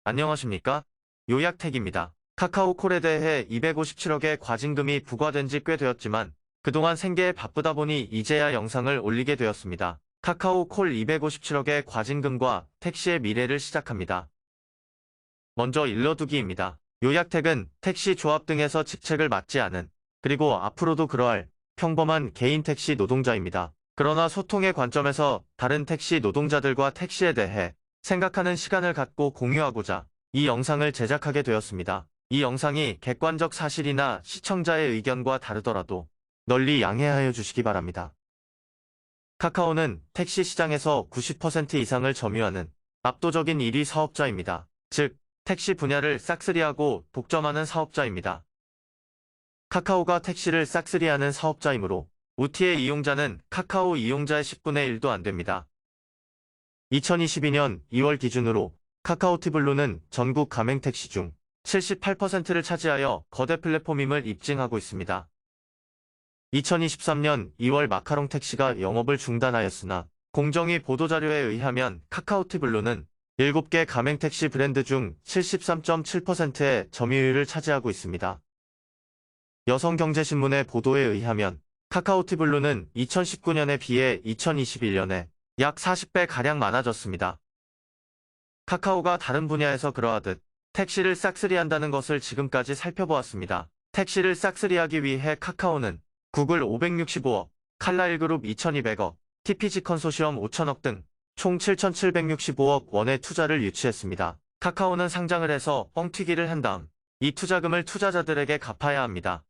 안녕하십니까? 요약택입니다. 카카오콜에 대해 257억의 과징금이 부과된 지 꽤 되었지만 그동안 생계에 바쁘다 보니 이제야 영상을 올리게 되었습니다. 카카오콜 257억의 과징금과 택시의 미래를 시작합니다. 먼저 일러두기입니다. 요약택은 택시 조합 등에서 직책을 맡지 않은, 그리고 앞으로도 그러할 평범한 개인 택시 노동자입니다. 그러나 소통의 관점에서 다른 택시 노동자들과 택시에 대해 생각하는 시간을 갖고 공유하고자 이 영상을 제작하게 되었습니다. 이 영상이 객관적 사실이나 시청자의 의견과 다르더라도 널리 양해하여 주시기 바랍니다. 카카오는 택시 시장에서 90% 이상을 점유하는 압도적인 1위 사업자입니다. 즉, 택시 분야를 싹쓸이하고 독점하는 사업자입니다. 카카오가 택시를 싹쓸이하는 사업자이므로 우티의 이용자는 카카오 이용자의 10분의 1도 안 됩니다. 2022년 2월 기준으로 카카오티블루는 전국 가맹택시 중 78%를 차지하여 거대 플랫폼임을 입증하고 있습니다. 2023년 2월 마카롱 택시가 영업을 중단하였으나 공정위 보도자료에 의하면 카카오티블루는 7개 가맹택시 브랜드 중 73.7%의 점유율을 차지하고 있습니다. 여성경제신문의 보도에 의하면 카카오티블루는 2019년에 비해 2021년에 약 40배가량 많아졌습니다. 카카오가 다른 분야에서 그러하듯 택시를 싹쓸이한다는 것을 지금까지 살펴보았습니다. 택시를 싹쓸이하기 위해 카카오는 구글 565억, 칼라일그룹 2200억, TPG 컨소시엄 5천억 등 총 7,765억 원의 투자를 유치했습니다. 카카오는 상장을 해서 뻥튀기를 한 다음 이 투자금을 투자자들에게 갚아야 합니다.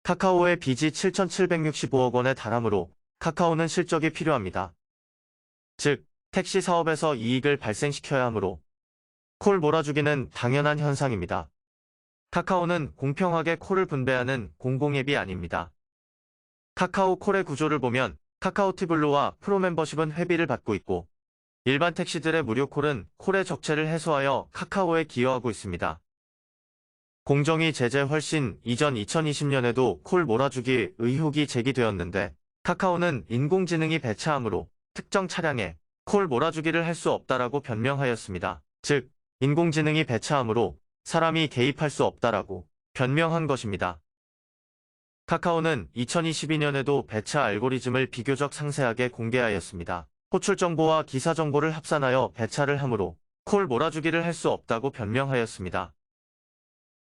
카카오의 빚이 7,765억 원에 달하므로 카카오는 실적이 필요합니다. 즉, 택시 사업에서 이익을 발생시켜야 하므로 콜 몰아주기는 당연한 현상입니다. 카카오는 공평하게 콜을 분배하는 공공앱이 아닙니다. 카카오 콜의 구조를 보면 카카오티블루와 프로멤버십은 회비를 받고 있고 일반 택시들의 무료 콜은 콜의 적체를 해소하여 카카오에 기여하고 있습니다. 공정위 제재 훨씬 이전 2020년에도 콜 몰아주기 의혹이 제기되었는데 카카오는 인공지능이 배차하므로 특정 차량에 콜 몰아주기를 할 수 없다라고 변명하였습니다. 즉, 인공지능이 배차하므로 사람이 개입할 수 없다라고 변명한 것입니다. 카카오는 2022년에도 배차 알고리즘을 비교적 상세하게 공개하였습니다. 호출 정보와 기사 정보를 합산하여 배차를 하므로 콜 몰아주기를 할 수 없다고 변명하였습니다.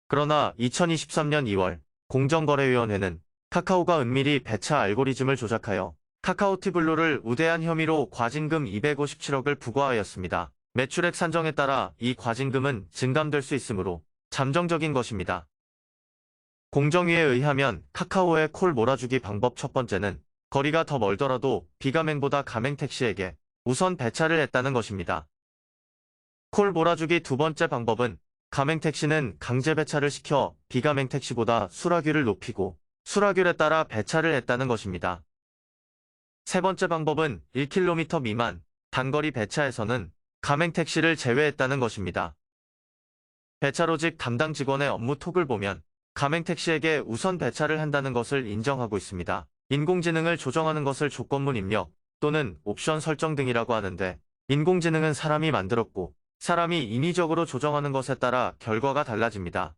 그러나 2023년 2월 공정거래위원회는 카카오가 은밀히 배차 알고리즘을 조작하여 카카오티블루를 우대한 혐의로 과징금 257억을 부과하였습니다. 매출액 산정에 따라 이 과징금은 증감될 수 있으므로 잠정적인 것입니다. 공정위에 의하면 카카오의 콜 몰아주기 방법 첫 번째는 거리가 더 멀더라도 비가맹보다 가맹택시에게 우선 배차를 했다는 것입니다. 콜 몰아주기 두 번째 방법은 가맹택시는 강제 배차를 시켜 비가맹택시보다 수라규를 높이고 수라규에 따라 배차를 했다는 것입니다. 세 번째 방법은 1km 미만 단거리 배차에서는 가맹택시를 제외했다는 것입니다. 배차로직 담당 직원의 업무 톡을 보면 가맹택시에게 우선 배차를 한다는 것을 인정하고 있습니다. 인공지능을 조정하는 것을 조건문 입력 또는 옵션 설정 등이라고 하는데 인공지능은 사람이 만들었고 사람이 인위적으로 조정하는 것에 따라 결과가 달라집니다.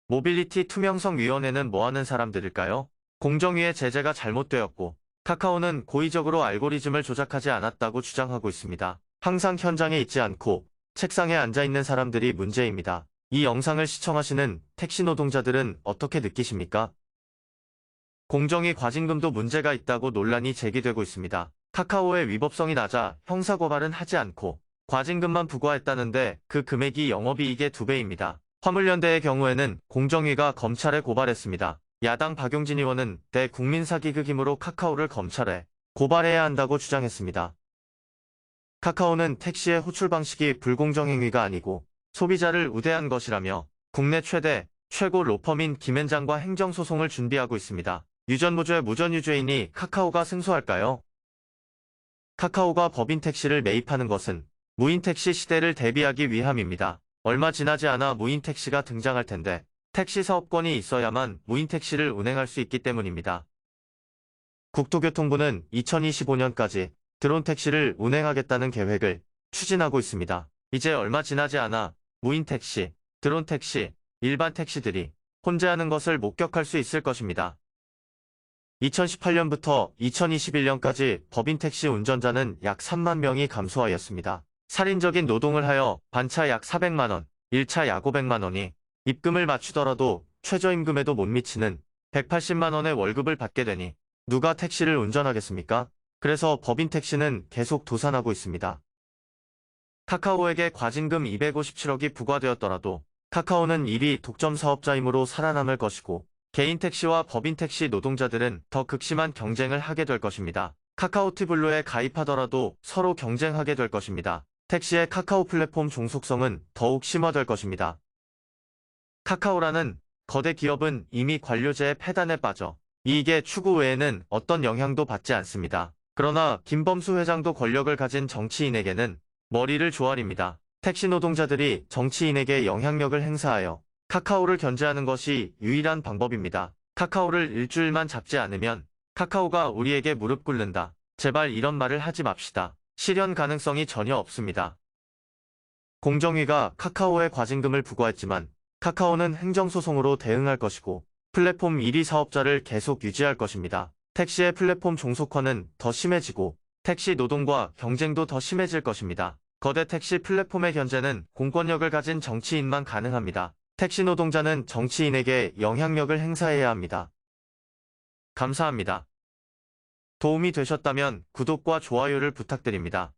모빌리티 투명성위원회는 뭐하는 사람들일까요? 공정위의 제재가 잘못되었고 카카오는 고의적으로 알고리즘을 조작하지 않았다고 주장하고 있습니다. 항상 현장에 있지 않고 책상에 앉아있는 사람들이 문제입니다. 이 영상을 시청하시는 택시 노동자들은 어떻게 느끼십니까? 공정위 과징금도 문제가 있다고 논란이 제기되고 있습니다. 카카오의 위법성이 낮아 형사고발은 하지 않고 과징금만 부과했다는데 그 금액이 영업이익의 2배입니다. 화물연대의 경우에는 공정위가 검찰에 고발했습니다. 야당 박용진 의원은 대국민사기극 힘으로 카카오를 검찰에 고발해야 한다고 주장했습니다. 카카오는 택시의 호출 방식이 불공정 행위가 아니고 소비자를 우대한 것이라며 국내 최대, 최고 로펌인 김앤장과 행정소송을 준비하고 있습니다. 유전무죄 무전유죄이니 카카오가 승소할까요? 카카오가 법인 택시를 매입하는 것은 무인 택시 시대를 대비하기 위함입니다. 얼마 지나지 않아 무인 택시가 등장할 텐데 택시 사업권이 있어야만 무인 택시를 운행할 수 있기 때문입니다. 국토교통부는 2025년까지 드론 택시를 운행하겠다는 계획을 추진하고 있습니다. 이제 얼마 지나지 않아 무인 택시, 드론 택시, 일반 택시들이 혼재하는 것을 목격할 수 있을 것입니다. 2018년부터 2021년까지 법인 택시 운전자는 약 3만 명이 감소하였습니다. 살인적인 노동을 하여 반차 약 400만 원, 1차 약 500만 원이 입금을 맞추더라도 최저임금에도 못 미치는 180만 원의 월급을 받게 되니 누가 택시를 운전하겠습니까? 그래서 법인 택시는 계속 도산하고 있습니다. 카카오에게 과징금 257억이 부과되었더라도 카카오는 1위 독점 사업자이므로 살아남을 것이고 개인 택시와 법인 택시 노동자들은 더 극심한 경쟁을 하게 될 것입니다. 카카오티 블루에 가입하더라도 서로 경쟁하게 될 것입니다. 택시의 카카오 플랫폼 종속성은 더욱 심화될 것입니다. 카카오라는 거대 기업은 이미 관료제의 폐단에 빠져 이익의 추구 외에는 어떤 영향도 받지 않습니다. 그러나 김범수 회장도 권력을 가진 정치인에게는 머리를 조아립니다. 택시 노동자들이 정치인에게 영향력을 행사하여 카카오를 견제하는 것이 유일한 방법입니다. 카카오를 일주일만 잡지 않으면 카카오가 우리에게 무릎 꿇는다. 제발 이런 말을 하지 맙시다. 실현 가능성이 전혀 없습니다. 공정위가 카카오에 과징금을 부과했지만 카카오는 행정소송으로 대응할 것이고 플랫폼 1위 사업자를 계속 유지할 것입니다. 택시의 플랫폼 종속화는 더 심해지고 택시 노동과 경쟁도 더 심해질 것입니다. 거대 택시 플랫폼의 견제는 공권력을 가진 정치인만 가능합니다. 택시 노동자는 정치인에게 영향력을 행사해야 합니다. 감사합니다. 도움이 되셨다면 구독과 좋아요를 부탁드립니다.